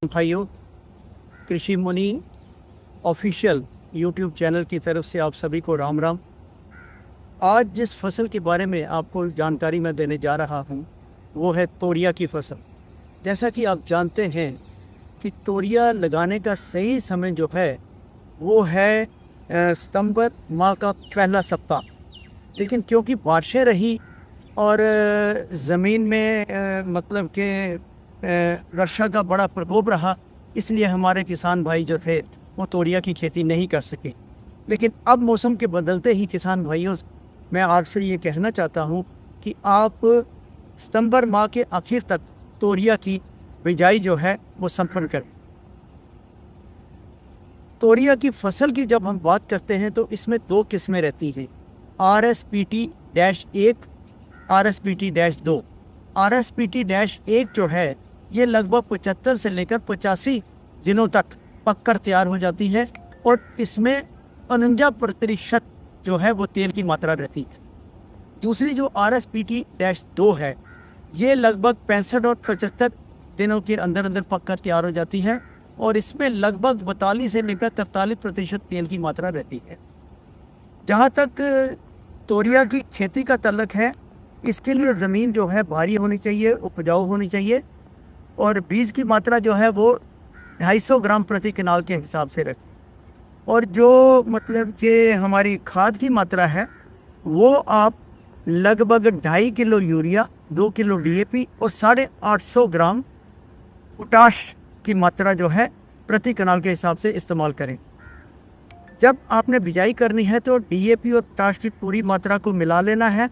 भाइयों, कृषि मुनि ऑफिशियल यूट्यूब चैनल की तरफ से आप सभी को राम राम। आज जिस फसल के बारे में आपको जानकारी मैं देने जा रहा हूं वो है तोरिया की फसल। जैसा कि आप जानते हैं कि तोरिया लगाने का सही समय जो है वो है सितंबर माह का पहला सप्ताह। लेकिन क्योंकि बारिशें रही और ज़मीन में मतलब कि वर्षा का बड़ा प्रकोप रहा, इसलिए हमारे किसान भाई जो थे वो तोरिया की खेती नहीं कर सके। लेकिन अब मौसम के बदलते ही किसान भाइयों, मैं आपसे ये कहना चाहता हूँ कि आप सितंबर माह के आखिर तक तोरिया की बिजाई जो है वो संपन्न करें। तोरिया की फसल की जब हम बात करते हैं तो इसमें दो किस्में रहती हैं, RSPT-1, RSPT-2। RSPT-1 जो है ये लगभग 75 से लेकर 85 दिनों तक पककर तैयार हो जाती है और इसमें 49% जो है वो तेल की मात्रा रहती है। दूसरी जो RSPT-2 है ये लगभग 65 और 75 दिनों के अंदर अंदर पककर तैयार हो जाती है और इसमें लगभग 42 से लेकर 43% तेल की मात्रा रहती है। जहाँ तक तोरिया की खेती का ताल्लुक है, इसके लिए ज़मीन जो है भारी होनी चाहिए, उपजाऊ होनी चाहिए और बीज की मात्रा जो है वो 250 ग्राम प्रति कनाल के हिसाब से रखें। और जो मतलब कि हमारी खाद की मात्रा है वो आप लगभग 2.5 किलो यूरिया, 2 किलो DAP और 850 ग्राम पोटाश की मात्रा जो है प्रति कनाल के हिसाब से इस्तेमाल करें। जब आपने बिजाई करनी है तो DAP और पोटाश की पूरी मात्रा को मिला लेना है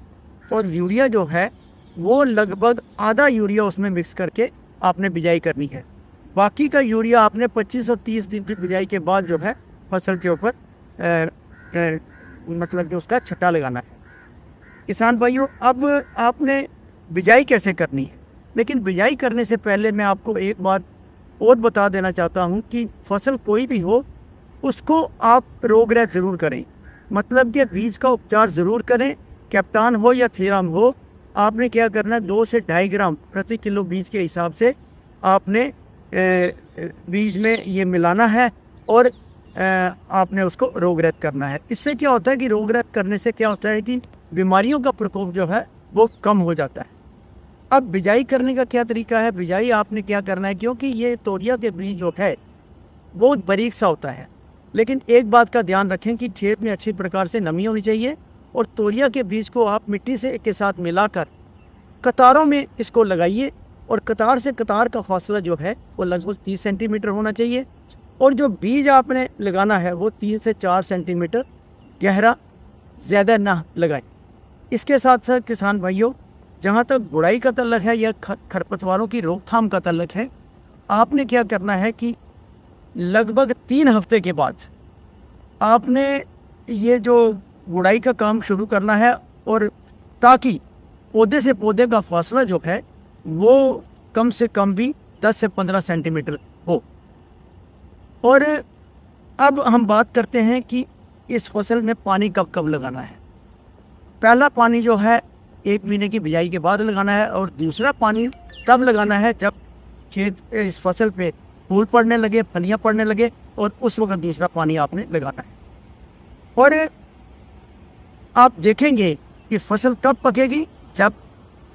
और यूरिया जो है वो लगभग आधा यूरिया उसमें मिक्स करके आपने बिजाई करनी है। बाकी का यूरिया आपने 25 और 30 दिन की बिजाई के बाद जो है फसल के ऊपर मतलब कि उसका छट्टा लगाना है। किसान भाइयों, अब आपने बिजाई कैसे करनी है, लेकिन बिजाई करने से पहले मैं आपको एक बात और बता देना चाहता हूँ कि फसल कोई भी हो उसको आप रोगरहित ज़रूर करें, मतलब कि बीज का उपचार ज़रूर करें। कैप्टान हो या थीराम हो, आपने क्या करना है, 2 से 2.5 ग्राम प्रति किलो बीज के हिसाब से आपने बीज में ये मिलाना है और आपने उसको रोगरहित करना है। इससे क्या होता है कि रोगरहित करने से क्या होता है कि बीमारियों का प्रकोप जो है वो कम हो जाता है। अब बिजाई करने का क्या तरीका है, बिजाई आपने क्या करना है, क्योंकि ये तोरिया के बीज जो है बहुत बारीक सा होता है, लेकिन एक बात का ध्यान रखें कि खेत में अच्छी प्रकार से नमी होनी चाहिए और तोरिया के बीज को आप मिट्टी से के साथ मिलाकर कतारों में इसको लगाइए और कतार से कतार का फासला जो है वो लगभग 30 सेंटीमीटर होना चाहिए और जो बीज आपने लगाना है वो 3 से 4 सेंटीमीटर गहरा, ज़्यादा ना लगाएं। इसके साथ साथ किसान भाइयों, जहाँ तक गुड़ाई का ताल्लुक है या खरपतवारों की रोकथाम का ताल्लुक है, आपने क्या करना है कि लगभग 3 हफ्ते के बाद आपने ये जो गुड़ाई का काम शुरू करना है और ताकि पौधे से पौधे का फासला जो है वो कम से कम भी 10 से 15 सेंटीमीटर हो। और अब हम बात करते हैं कि इस फसल में पानी कब कब लगाना है। पहला पानी जो है 1 महीने की बिजाई के बाद लगाना है और दूसरा पानी तब लगाना है जब खेत इस फसल पे फूल पड़ने लगे, फलियाँ पड़ने लगे और उस वक्त दूसरा पानी आपने लगाना है। और आप देखेंगे कि फसल कब पकेगी, जब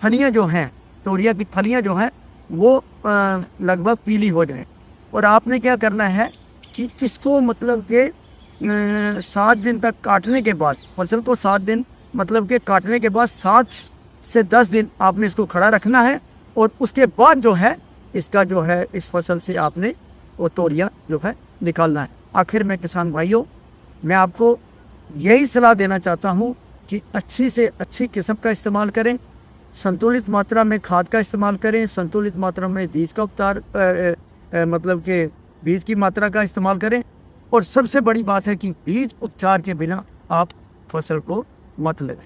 फलियाँ जो हैं, तोरिया की फलियाँ जो हैं वो लगभग पीली हो जाए। और आपने क्या करना है कि इसको मतलब के 7 दिन तक काटने के बाद, फसल को 7 दिन मतलब के काटने के बाद 7 से 10 दिन आपने इसको खड़ा रखना है और उसके बाद जो है इसका जो है इस फसल से आपने वो तोरिया जो है निकालना है। आखिर में किसान भाइयों, मैं आपको यही सलाह देना चाहता हूँ कि अच्छी से अच्छी किस्म का इस्तेमाल करें, संतुलित मात्रा में खाद का इस्तेमाल करें, संतुलित मात्रा में बीज का उपचार मतलब कि बीज की मात्रा का इस्तेमाल करें और सबसे बड़ी बात है कि बीज उपचार के बिना आप फसल को मत लें।